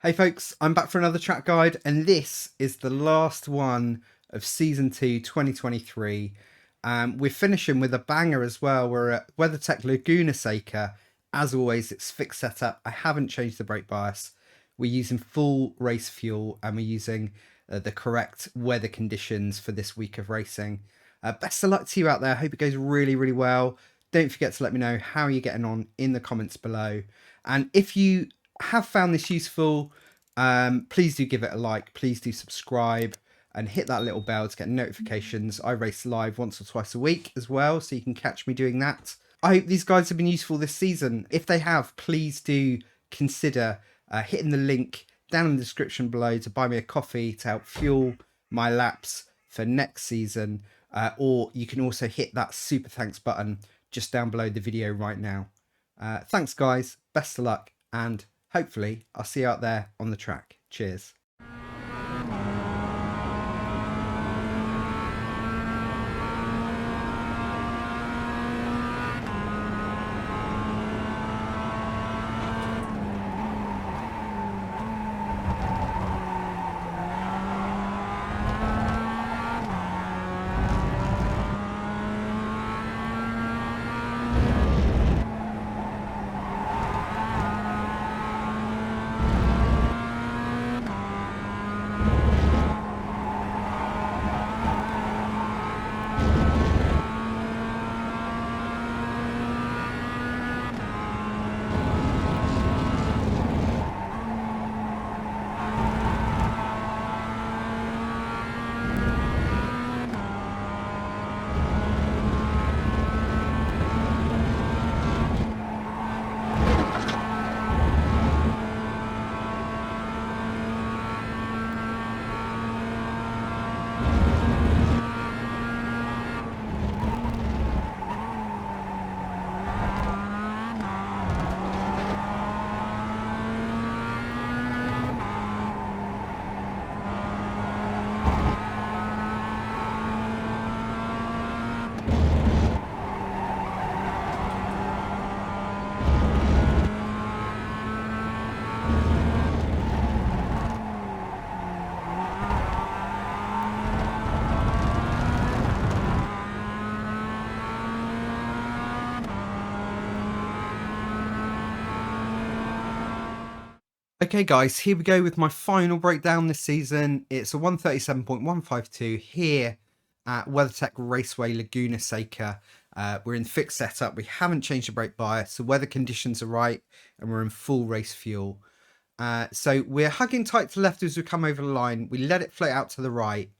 Hey folks, I'm back for another track guide, and this is the last one of Season 2 2023. We're finishing with a banger as well. We're at WeatherTech Laguna Seca. As always, it's fixed setup. I haven't changed the brake bias. We're using full race fuel, and we're using the correct weather conditions for this week of racing. Best of luck to you out there. I hope it goes really, really well. Don't forget to let me know how you're getting on in the comments below. And if you have found this useful, please do give it a like, please do subscribe and hit that little bell to get notifications. I race live once or twice a week as well, so you can catch me doing that. I hope these guides have been useful this season. If they have, please do consider hitting the link down in the description below to buy me a coffee to help fuel my laps for next season, or you can also hit that super thanks button just down below the video right now. Thanks guys, best of luck, and hopefully I'll see you out there on the track. Cheers. Okay guys, here we go with my final breakdown this season. It's a 137.152 here at WeatherTech Raceway Laguna Seca. We're in fixed setup, we haven't changed the brake bias, the weather conditions are right, and we're in full race fuel. So we're hugging tight to the left as we come over the line, we let it float out to the right,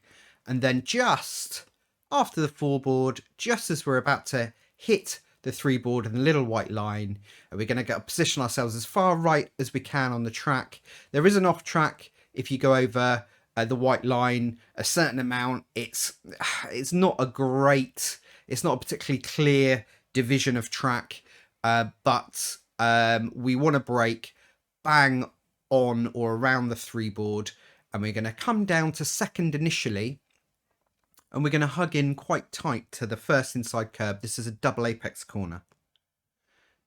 and then just after the foreboard, just as we're about to hit the three board and the little white line, and we're going to position ourselves as far right as we can on the track. There is an off track if you go over the white line a certain amount. It's not a particularly clear division of track, but we want to brake bang on or around the three board, and we're going to come down to second initially, and we're going to hug in quite tight to the first inside curb. This is a double apex corner.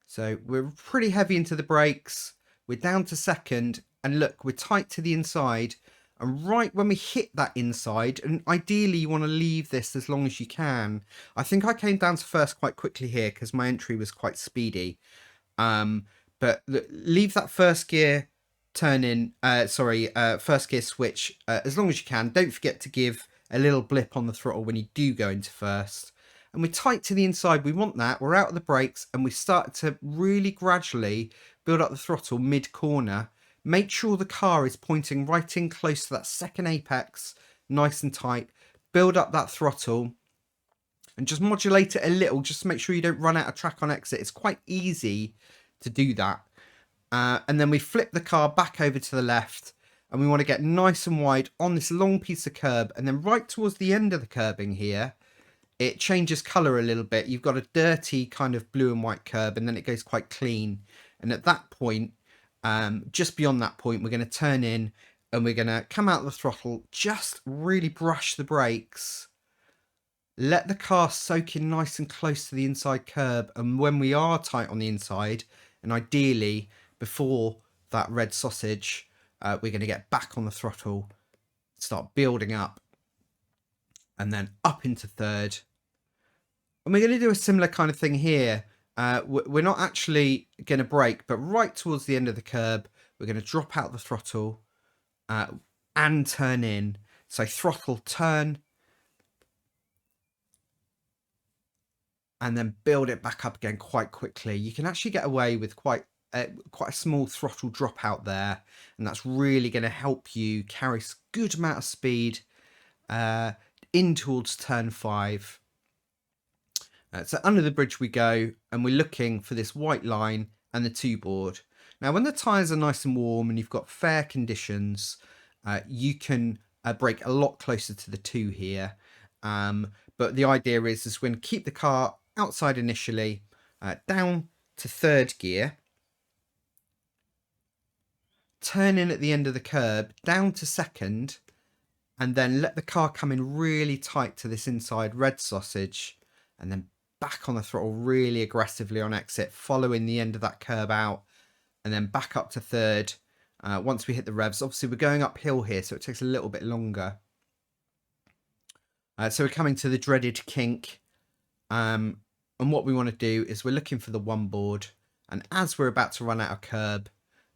So we're pretty heavy into the brakes. We're down to second, and look, we're tight to the inside. And right when we hit that inside, and ideally you want to leave this as long as you can. I think I came down to first quite quickly here because my entry was quite speedy. But leave that first gear turn in, first gear switch as long as you can. Don't forget to give a little blip on the throttle when you do go into first, and we're tight to the inside. We want that. We're out of the brakes, and we start to really gradually build up the throttle mid corner. Make sure the car is pointing right in close to that second apex, nice and tight. Build up that throttle and just modulate it a little, just to make sure you don't run out of track on exit. It's quite easy to do that. And then we flip the car back over to the left, and we want to get nice and wide on this long piece of curb. And then right towards the end of the curbing here, it changes colour a little bit. You've got a dirty kind of blue and white curb, and then it goes quite clean. And at that point, just beyond that point, we're going to turn in, and we're going to come out of the throttle, just really brush the brakes. Let the car soak in nice and close to the inside curb. And when we are tight on the inside, and ideally before that red sausage, we're going to get back on the throttle, start building up, and then up into third. And we're going to do a similar kind of thing here. We're not actually going to brake, but right towards the end of the curb, we're going to drop out the throttle and turn in. So throttle, turn, and then build it back up again quite quickly. You can actually get away with quite a small throttle drop out there, and that's really going to help you carry a good amount of speed in towards turn 5. So under the bridge we go, and we're looking for this white line and the 2 board. Now when the tyres are nice and warm and you've got fair conditions, you can brake a lot closer to the 2 here. But the idea is we're going to keep the car outside initially, down to 3rd gear, turn in at the end of the curb, down to 2nd, and then let the car come in really tight to this inside red sausage, and then back on the throttle really aggressively on exit, following the end of that curb out, and then back up to 3rd once we hit the revs. Obviously we're going uphill here, so it takes a little bit longer. So we're coming to the dreaded kink, and what we want to do is we're looking for the 1 board, and as we're about to run out of curb,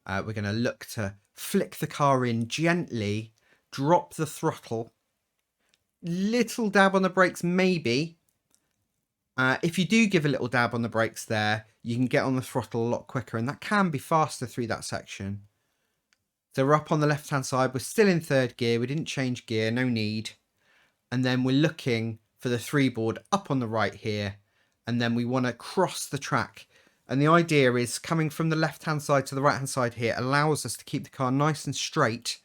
we're going to look to flick the car in gently, drop the throttle, little dab on the brakes maybe. If you do give a little dab on the brakes there, you can get on the throttle a lot quicker, and that can be faster through that section. So we're up on the left hand side, we're still in 3rd gear, we didn't change gear, no need. And then we're looking for the 3 board up on the right here, and then we want to cross the track. And the idea is coming from the left hand side to the right hand side here allows us to keep the car nice and straight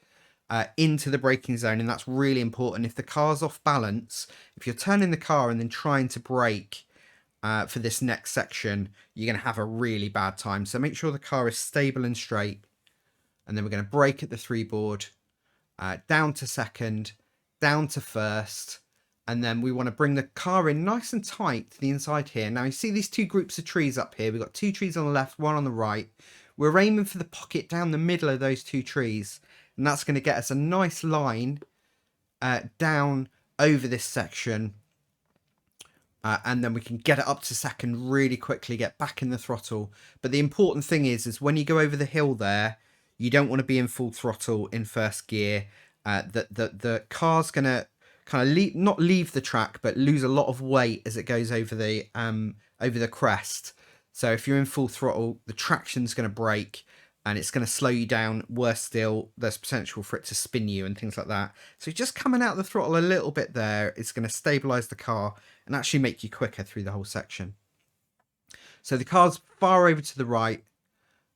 into the braking zone, and that's really important. If the car's off balance, if you're turning the car and then trying to brake for this next section, you're going to have a really bad time. So make sure the car is stable and straight, and then we're going to brake at the 3 board, down to 2nd, down to 1st, and then we want to bring the car in nice and tight to the inside here. Now you see these 2 groups of trees up here. We've got 2 trees on the left, 1 on the right. We're aiming for the pocket down the middle of those 2 trees, and that's going to get us a nice line down over this section, and then we can get it up to 2nd really quickly, get back in the throttle. But the important thing is when you go over the hill there, you don't want to be in full throttle in 1st gear. The car's going to kind of not leave the track, but lose a lot of weight as it goes over the crest. So if you're in full throttle, the traction's going to break and it's going to slow you down. Worse still, there's potential for it to spin you and things like that. So just coming out of the throttle a little bit there is going to stabilize the car and actually make you quicker through the whole section. So the car's far over to the right,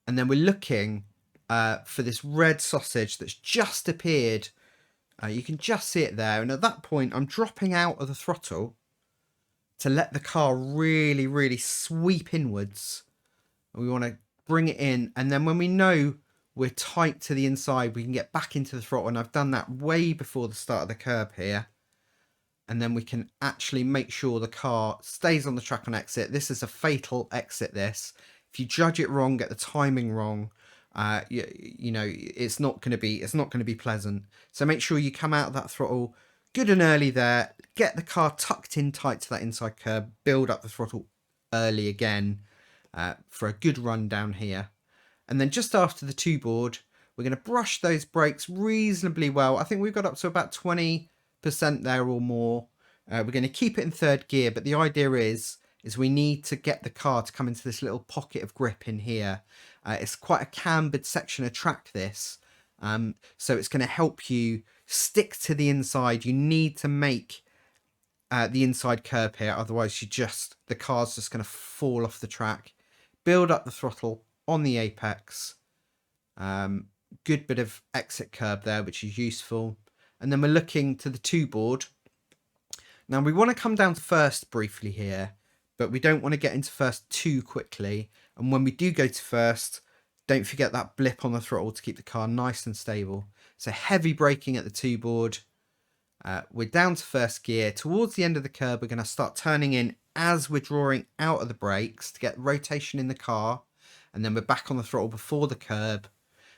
and then we're looking for this red sausage that's just appeared. You can just see it there, and at that point I'm dropping out of the throttle to let the car really, really sweep inwards. And we want to bring it in, and then when we know we're tight to the inside, we can get back into the throttle, and I've done that way before the start of the curb here. And then we can actually make sure the car stays on the track on exit. This is a fatal exit, this. If you judge it wrong, get the timing wrong, you know, it's not going to be pleasant. So make sure you come out of that throttle good and early there, get the car tucked in tight to that inside curb, build up the throttle early again for a good run down here. And then just after the 2 board, we're going to brush those brakes reasonably well. I think we've got up to about 20% there or more. We're going to keep it in 3rd gear, but the idea is we need to get the car to come into this little pocket of grip in here. It's quite a cambered section of track, this. So it's going to help you stick to the inside. You need to make the inside curb here, otherwise the car's just going to fall off the track. Build up the throttle on the apex. Good bit of exit curb there, which is useful. And then we're looking to the 2 board. Now we want to come down to 1st briefly here, but we don't want to get into 1st too quickly. And when we do go to 1st, don't forget that blip on the throttle to keep the car nice and stable. So heavy braking at the 2 board. We're down to 1st gear. Towards the end of the curb, we're going to start turning in as we're drawing out of the brakes to get rotation in the car. And then we're back on the throttle before the curb.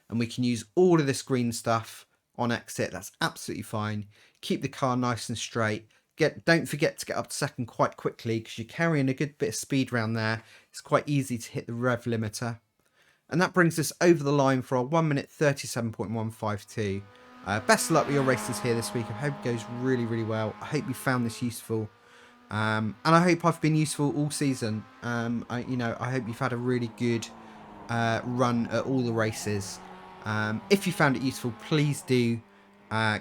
and we can use all of this green stuff on exit. That's absolutely fine. Keep the car nice and straight. Don't forget to get up to second quite quickly, because you're carrying a good bit of speed around there. It's quite easy to hit the rev limiter. And that brings us over the line for our 1 minute 37.152. Best of luck with your races here this week. I hope it goes really, really well. I hope you found this useful. And I hope I've been useful all season. I hope you've had a really good run at all the races. If you found it useful, please do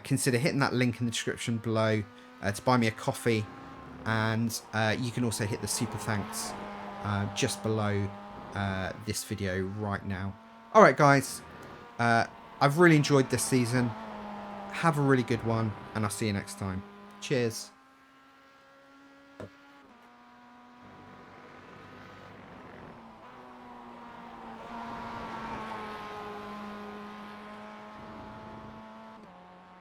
consider hitting that link in the description below to buy me a coffee. And you can also hit the super thanks just below this video right now. Alright guys, I've really enjoyed this season. Have a really good one, and I'll see you next time. Cheers.